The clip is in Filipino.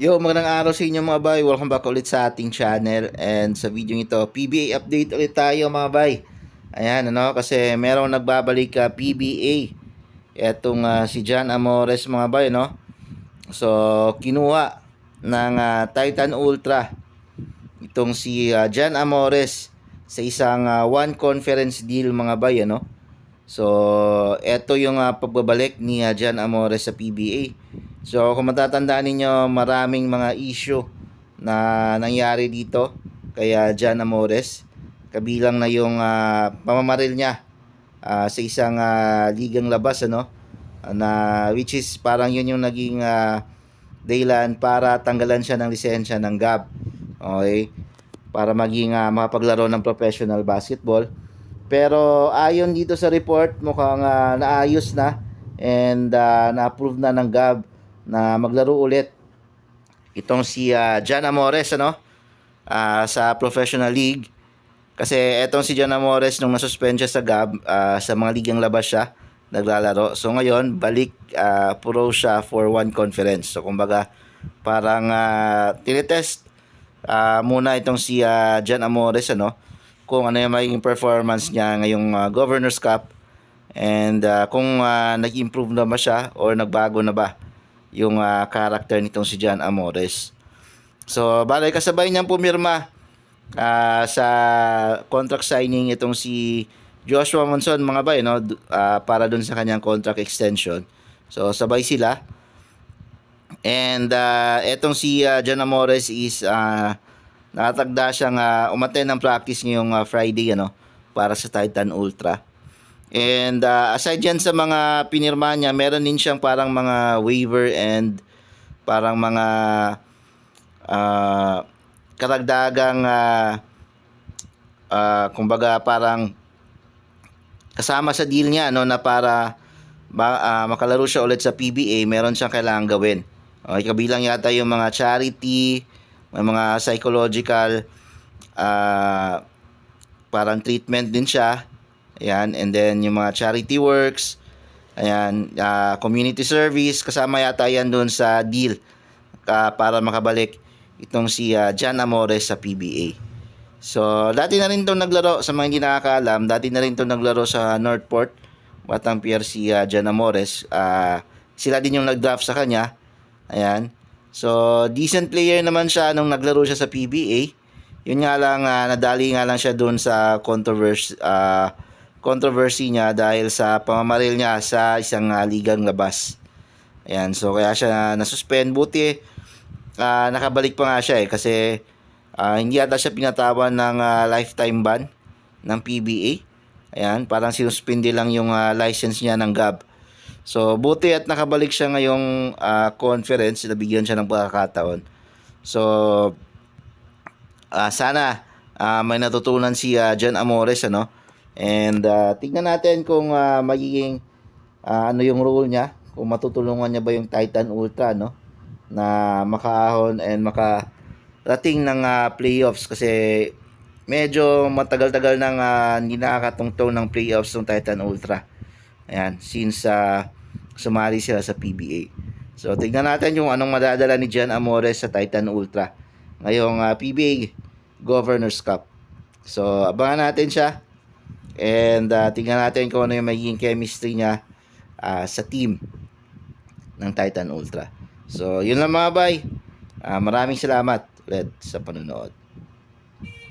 Yo, magandang araw sa inyo mga bay. Welcome back ulit sa ating channel. And sa video ito, PBA update ulit tayo mga bay. Ayan, kasi merong nagbabalik PBA. Etong si John Amores mga bay, no? So, kinuha ng Titan Ultra itong si John Amores sa isang one conference deal mga bay, ano? So, eto yung pagbabalik ni John Amores sa PBA. So, kung matatandaan ninyo, maraming mga issue na nangyari dito kay John Amores. Kabilang na yung pamamaril niya sa isang ligang labas, ano? Which is parang yun yung naging dahilan para tanggalan siya ng lisensya ng GAB. Okay? Para maging makapaglaro ng professional basketball. Pero ayon dito sa report, mukhang naayos na and na-approve na ng GAB na maglaro ulit itong si John Amores, ano? Sa professional league. Kasi etong si John Amores nung nasuspend siya sa GAB, sa mga ligang labas siya naglalaro. So ngayon, balik pro siya for one conference. So kumbaga, parang tinetest muna itong si John Amores, ano? Kung ano yung magiging performance niya ngayong Governor's Cup and kung nag-improve na ba siya or nagbago na ba yung character nitong si John Amores. So, balay kasabay niyang pumirma sa contract signing itong si Joshua Monson mga bay, no? Para dun sa kanyang contract extension. So, sabay sila. And etong si John Amores is nakatagda siyang umattend ng practice ngayong Friday, ano, para sa Titan Ultra. And aside dyan sa mga pinirma niya, meron din siyang parang mga waiver and parang mga karagdagang kumbaga parang kasama sa deal niya, no, na para makalaro siya ulit sa PBA, meron siyang kailangang gawin. Okay, kabilang yata yung mga charity, may mga psychological parang treatment din siya. Ayan, and then yung mga charity works, ayan, community service, kasama yata yan doon sa deal para makabalik itong si John Amores sa PBA. So, dati na rin itong naglaro, sa mga hindi nakakaalam, dati na rin itong naglaro sa Northport, Batang Pier si John Amores. Sila din yung nag-draft sa kanya. Ayan. So, decent player naman siya nung naglaro siya sa PBA. Yun nga lang, nadali nga lang siya doon sa controversy niya dahil sa pamamaril niya sa isang ligang labas. Ayan, so kaya siya nasuspend. Buti, nakabalik pa nga siya kasi hindi yata siya pinatawan ng lifetime ban ng PBA. Ayan, parang sinuspindi lang yung license niya ng GAB. So, buti at nakabalik siya ngayong conference, nabigyan siya ng pagkakataon. So, sana may natutunan si John Amores, ano? And tingnan natin kung magiging ano yung role niya, kung matutulungan niya ba yung Titan Ultra, no? Na makaahon and makarating ng playoffs kasi medyo matagal-tagal nang hindi nakakatungtong ng playoffs ng Titan Ultra. Ayan, since sumali sila sa PBA. So, tignan natin yung anong madadala ni John Amores sa Titan Ultra ngayong PBA Governor's Cup. So, abangan natin siya. And tignan natin kung ano yung magiging chemistry niya sa team ng Titan Ultra. So, yun lang mga bay. Maraming salamat ulit sa panonood.